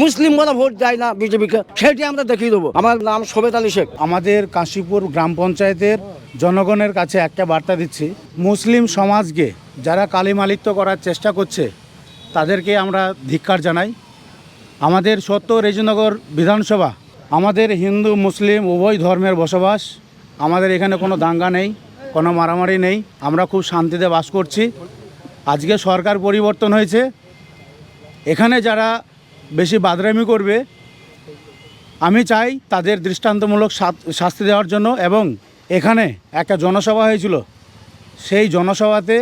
মুসলিমরা ভোট দেয় না বিজেপিকে, সেটি আমরা দেখিয়ে দেবো। আমার নাম শোভেত আলী শেখ। আমাদের কাশীপুর গ্রাম পঞ্চায়েতের জনগণের কাছে একটা বার্তা দিচ্ছি, মুসলিম সমাজকে যারা কালিমালিপ্ত করার চেষ্টা করছে তাদেরকে আমরা ধিক্কার জানাই। আমাদের সত্য রেজিনগর বিধানসভা, আমাদের হিন্দু মুসলিম উভয় ধর্মের বসবাস। আমাদের এখানে কোনো দাঙ্গা নেই, কোনো মারামারি নেই, আমরা খুব শান্তিতে বাস করছি। আজকে সরকার পরিবর্তন হয়েছে, এখানে যারা বেশি বাদরামি করবে আমি চাই তাদের দৃষ্টান্তমূলক শাস্তি দেওয়ার জন্য। এবং এখানে একটা জনসভা হয়েছিল, সেই জনসভাতে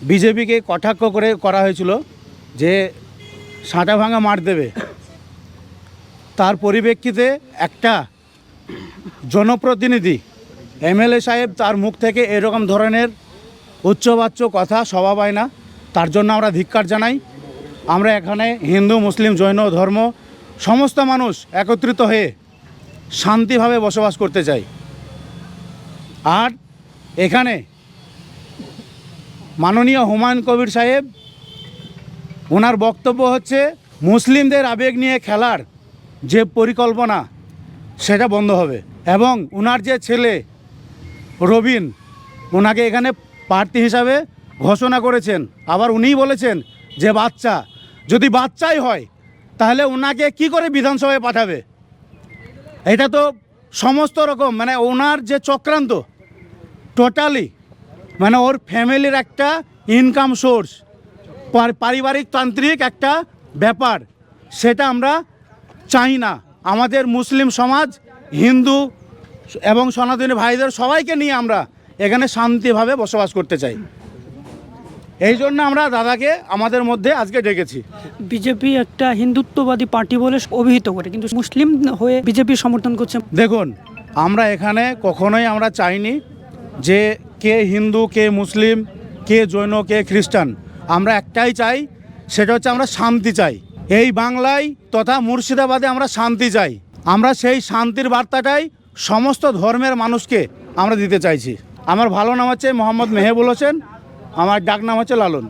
বিজেপিকে কটাক্ষ করে করা হয়েছিল যে সাঁটা ভাঙা মার দেবে। তার পরিপ্রেক্ষিতে একটা জনপ্রতিনিধি এমএলএ সাহেব তার মুখ থেকে এরকম ধরনের উচ্চবাচ্য কথা শোভা পায় না, তার জন্য আমরা ধিক্কার জানাই। আমরা এখানে হিন্দু মুসলিম জৈন ধর্ম সমস্ত মানুষ একত্রিত হয়ে শান্তিভাবে বসবাস করতে চাই। আর এখানে মাননীয় হুমায়ুন কবির সাহেব, ওনার বক্তব্য হচ্ছে মুসলিমদের আবেগ নিয়ে খেলার যে পরিকল্পনা সেটা বন্ধ হবে। এবং ওনার যে ছেলে রবিন, ওনাকে এখানে প্রার্থী হিসাবে ঘোষণা করেছেন। আবার উনিই বলেছেন যে বাচ্চা, যদি বাচ্চাই হয় তাহলে ওনাকে কি করে বিধানসভায় পাঠাবে? এটা তো সমস্ত রকম মানে ওনার যে চক্রান্ত টোটালি, মানে ওর ফ্যামিলির একটা ইনকাম সোর্স, পারিবারিক তান্ত্রিক একটা ব্যাপার, সেটা আমরা চাই না। আমাদের মুসলিম সমাজ, হিন্দু এবং সনাতনী ভাইদের সবাইকে নিয়ে আমরা এখানে শান্তিভাবে বসবাস করতে চাই। এই জন্য আমরা দাদাকে আমাদের মধ্যে আজকে ডেকেছি। বিজেপি একটা হিন্দুত্ববাদী পার্টি বলে অভিহিত করে, কিন্তু মুসলিম হয়ে বিজেপি সমর্থন করছে। দেখুন, আমরা এখানে কখনোই আমরা চাইনি যে কে হিন্দু, কে মুসলিম, কে জৈন, কে খ্রিস্টান। আমরা একটাই চাই, সেটা হচ্ছে আমরা শান্তি চাই। এই বাংলায় তথা মুর্শিদাবাদে আমরা শান্তি চাই। আমরা সেই শান্তির বার্তাটাই সমস্ত ধর্মের মানুষকে আমরা দিতে চাইছি। আমার ভালো নাম হচ্ছে মোহাম্মদ মেহেবুল হোসেন, আমার ডাক নাম হচ্ছে লালন।